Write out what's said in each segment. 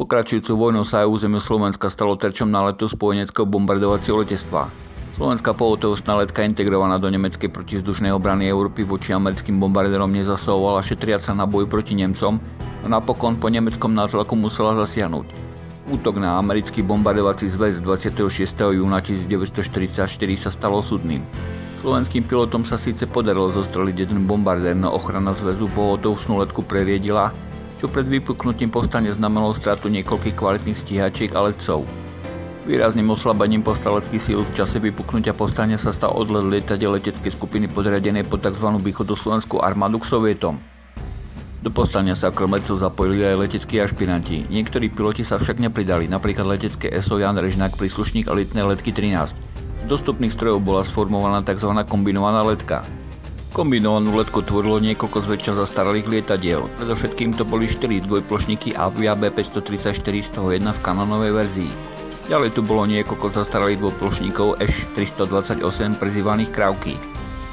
Pokračujúcu vojnou sa aj územie Slovenska stalo terčom náletu spojeneckého bombardovacieho letectva. Slovenská pohotovostná letka integrovaná do nemeckej protivzdušnej obrany Európy voči americkým bombardérom nezasahovala, šetriaca na boj proti Nemcom a napokon po nemeckom nátlaku musela zasiahnuť. Útok na americký bombardovací zväz 26. júna 1944 sa stal osudným. Slovenským pilotom sa síce podarilo zostreliť jeden bombardér, no ochrana zväzu pohotovostnú letku preriedila, čo pred vypuknutím povstania znamenalo stratu niekoľkých kvalitných stíhačiek a letcov. Výrazným oslabením povstaleckých síl v čase vypuknutia povstania sa stal odlet lietadiel leteckej skupiny podriadenej pod tzv. Východoslovenskú armádu k Sovietom. Do povstania sa okrem letcov zapojili aj leteckí ašpiranti. Niektorí piloti sa však nepridali, napríklad letecké SO Jan Režnák, príslušník elitnej letky 13. Z dostupných strojov bola sformovaná tzv. Kombinovaná letka. Kombinovanú letku tvorilo niekoľko zväčša zastaralých lietadiel. Predovšetkým to boli 4 dvojplošníky Avia B534, z toho jedna v kanonovej verzii. Ďalej tu bolo niekoľko zastaralých dvojplošníkov Š-328 prezývaných Krávky.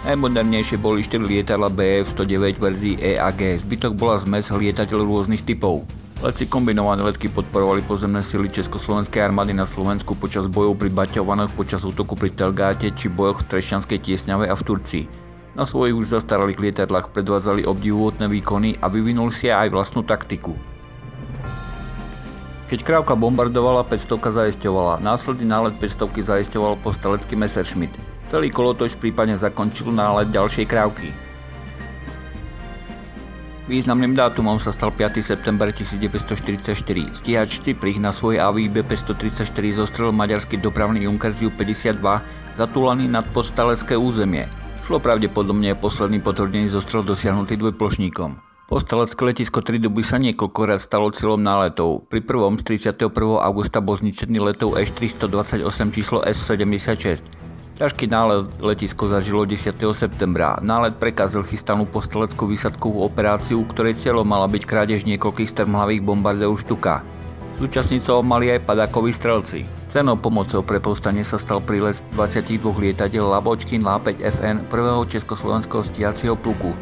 Najmodernejšie boli 4 lietadlá Bf-109 verzii E a G, zbytok bola zmes lietadiel rôznych typov. Letci kombinované letky podporovali pozemné sily Československej armády na Slovensku počas bojov pri Baťovanoch, počas útoku pri Telgáte či bojoch v Trešťanskej Tiesňave a v Turcii. Na svojich už zastaralých lietadlách predvádzali obdivuhodné výkony a vyvinuli si aj vlastnú taktiku. Keď Krávka bombardovala, 500 zaisťovala. Následný nálet 500 zaisťoval povstalecký Messerschmitt. Celý kolotoč prípadne zakončil nálet ďalšej Krávky. Významným dátumom sa stal 5. september 1944. Stíhač Ciprich na svojej Avii B534 zostrelil maďarský dopravný Junkers Ju-52 zatúlaný nad povstalecké územie. Šlo pravdepodobne posledný potvrdený zostrel dosiahnutý dvojplošníkom. Povstalecké letisko Triduby sa niekoľkokrát stalo cieľom náletov. Pri prvom z 31. augusta bol zničený letov Š-328 číslo S-76. Ťažký nálet letisko zažilo 10. septembra. Nálet prekazil chystanú povstaleckú výsadkovú operáciu, ktorej cieľom mala byť krádež niekoľkých strmhlavých bombardérov Štuka. Zúčastnícov mali aj padákoví strelci. Cennou pomocou pre povstanie sa stal prílet 22 lietadiel Labočkin La-5FN prvého československého stíhacieho pluku.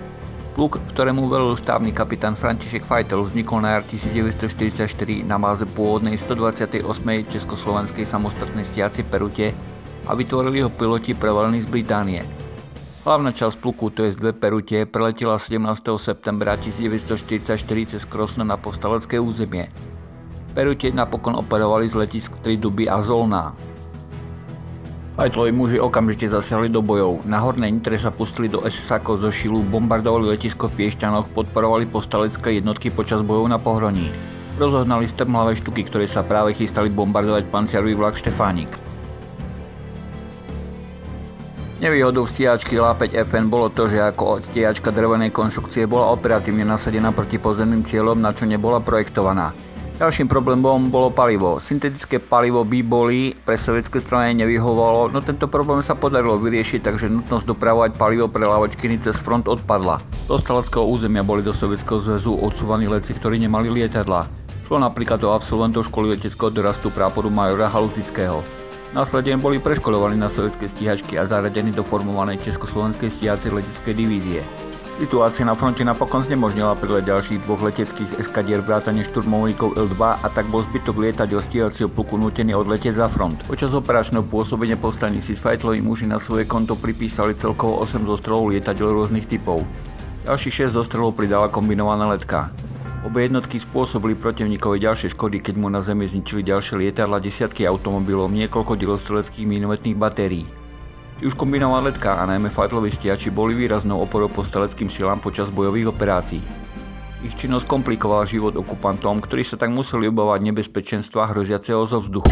Pluk, ktorému velil štávny kapitán František Fajtel, vznikol na jar 1944 na báze pôvodnej 128. československej samostatnej stíhacej perute a vytvorili ho piloti prevalení z Británie. Hlavná časť pluku, to je dve perute, preletela 17. septembra 1944 cez Krosno na povstalecké územie. Perute napokon operovali z letisk Triduby a Zolná. Fajtlovi muži okamžite zasiahli do bojov. Na Hornej Nitre sa pustili do SS-ákov zo Šilu, bombardovali letisko v Piešťanoch, podporovali povstalecké jednotky počas bojov na Pohroní. Rozohnali strmhlavé Štuky, ktoré sa práve chystali bombardovať panciarový vlak Štefánik. Nevýhodou stíhačky La-5FN bolo to, že ako stíhačka drevenej konštrukcie bola operatívne nasadená proti pozemným cieľom, na čo nebola projektovaná. Ďalším problémom bolo palivo. Syntetické palivo bíboli pre sovietské strany nevyhovovalo, no tento problém sa podarilo vyriešiť, takže nutnosť dopravovať palivo pre Lavočkiny cez front odpadla. Z povstaleckého územia boli do Sovietskeho zväzu odsúvaní letci, ktorí nemali lietadlá. Šlo napríklad o absolventov školy leteckého dorastu práporu majora Haluzického. Následne boli preškoľovaní na sovietské stíhačky a zaradení do formovanej československej stíhacej leteckej divízie. Situácia na fronte napokon znemožnila prílet ďalších dvoch leteckých eskadier vrátane šturmovníkov Il-2 a tak bol zbytok lietadiel stíhacieho pluku nútený odletieť za front. Počas operačného pôsobenia povstaní si Fajtlovi muži na svoje konto pripísali celkovo 8 zostrelov lietadiel rôznych typov. Ďalších 6 zostrelov pridala kombinovaná letka. Obe jednotky spôsobili protivníkovi ďalšie škody, keď mu na zemi zničili ďalšie lietadlá, desiatky automobilov, niekoľko delostreleckých minometných batérií. Už kombinovaná letka a najmä Fajtlovi stíhači boli výraznou oporou povstaleckým silám počas bojových operácií. Ich činnosť komplikovala život okupantom, ktorí sa tak museli obávať nebezpečenstva hroziaceho zo vzduchu.